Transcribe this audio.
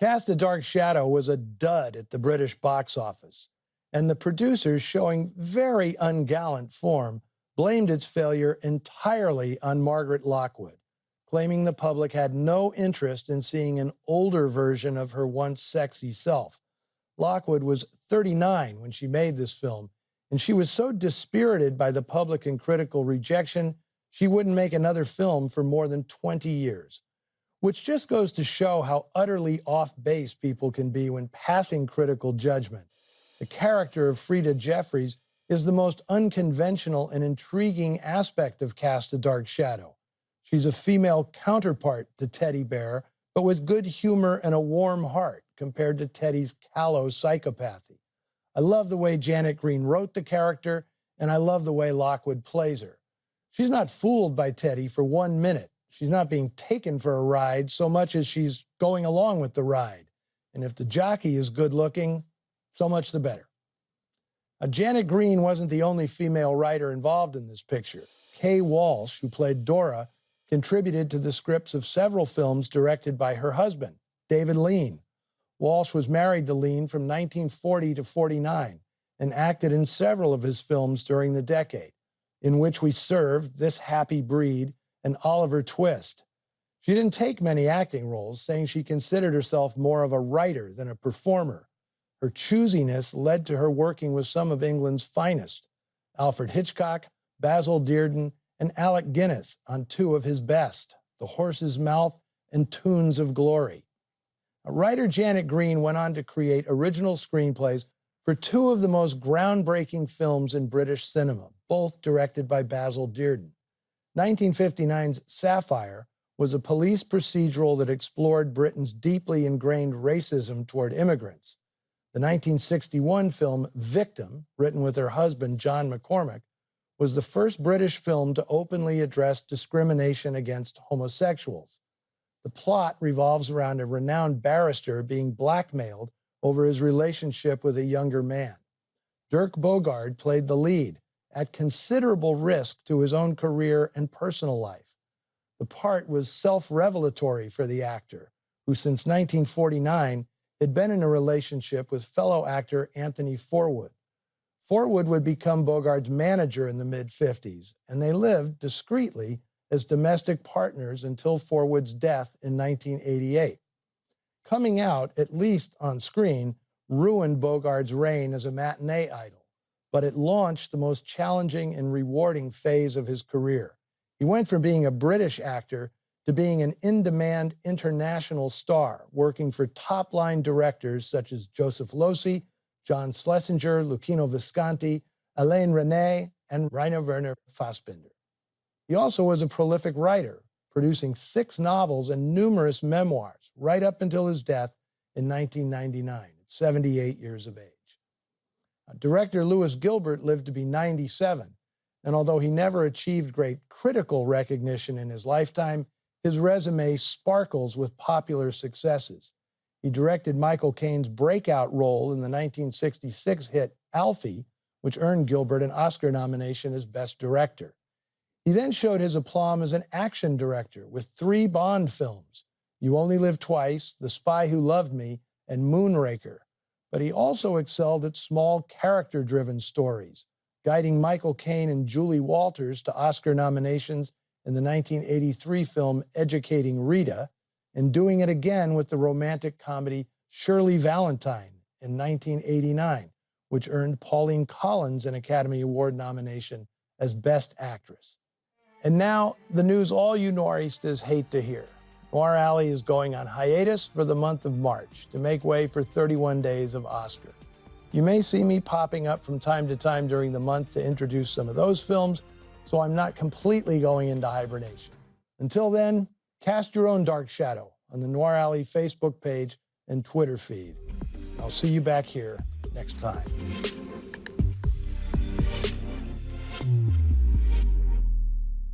Cast a Dark Shadow was a dud at the British box office, and the producers, showing very ungallant form, blamed its failure entirely on Margaret Lockwood, claiming the public had no interest in seeing an older version of her once sexy self. Lockwood was 39 when she made this film, and she was so dispirited by the public and critical rejection, she wouldn't make another film for more than 20 years. Which just goes to show how utterly off-base people can be when passing critical judgment. The character of Frida Jeffries is the most unconventional and intriguing aspect of Cast a Dark Shadow. She's a female counterpart to Teddy Bear, but with good humor and a warm heart compared to Teddy's callow psychopathy. I love the way Janet Green wrote the character, and I love the way Lockwood plays her. She's not fooled by Teddy for 1 minute. She's not being taken for a ride so much as she's going along with the ride. And if the jockey is good looking, so much the better. Janet Green wasn't the only female writer involved in this picture. Kay Walsh, who played Dora, contributed to the scripts of several films directed by her husband, David Lean. Walsh was married to Lean from 1940 to 49 and acted in several of his films during the decade, In Which We Serve, This Happy Breed, and Oliver Twist. She didn't take many acting roles, saying she considered herself more of a writer than a performer. Her choosiness led to her working with some of England's finest, Alfred Hitchcock, Basil Dearden, and Alec Guinness on two of his best, The Horse's Mouth and Tunes of Glory. Writer Janet Green went on to create original screenplays for two of the most groundbreaking films in British cinema, both directed by Basil Dearden. 1959's Sapphire was a police procedural that explored Britain's deeply ingrained racism toward immigrants. The 1961 film Victim, written with her husband John McCormack, was the first British film to openly address discrimination against homosexuals. The plot revolves around a renowned barrister being blackmailed over his relationship with a younger man. Dirk Bogarde played the lead, at considerable risk to his own career and personal life. The part was self-revelatory for the actor, who since 1949 had been in a relationship with fellow actor Anthony Forwood. Forwood would become Bogarde's manager in the mid-50s, and they lived discreetly as domestic partners until Forwood's death in 1988. Coming out, at least on screen, ruined Bogarde's reign as a matinee idol, but it launched the most challenging and rewarding phase of his career. He went from being a British actor to being an in-demand international star, working for top-line directors such as Joseph Losey, John Schlesinger, Luchino Visconti, Alain Resnais, and Rainer Werner Fassbinder. He also was a prolific writer, producing 6 novels and numerous memoirs right up until his death in 1999, at 78 years of age. Director Lewis Gilbert lived to be 97, and although he never achieved great critical recognition in his lifetime, his resume sparkles with popular successes. He directed Michael Caine's breakout role in the 1966 hit Alfie, which earned Gilbert an Oscar nomination as Best Director. He then showed his aplomb as an action director with 3 Bond films, You Only Live Twice, The Spy Who Loved Me, and Moonraker. But he also excelled at small character-driven stories, guiding Michael Caine and Julie Walters to Oscar nominations in the 1983 film Educating Rita, and doing it again with the romantic comedy Shirley Valentine in 1989, which earned Pauline Collins an Academy Award nomination as Best Actress. And now, the news all you Noiristas hate to hear. Noir Alley is going on hiatus for the month of March to make way for 31 days of Oscar. You may see me popping up from time to time during the month to introduce some of those films, so I'm not completely going into hibernation. Until then, cast your own dark shadow on the Noir Alley Facebook page and Twitter feed. I'll see you back here next time.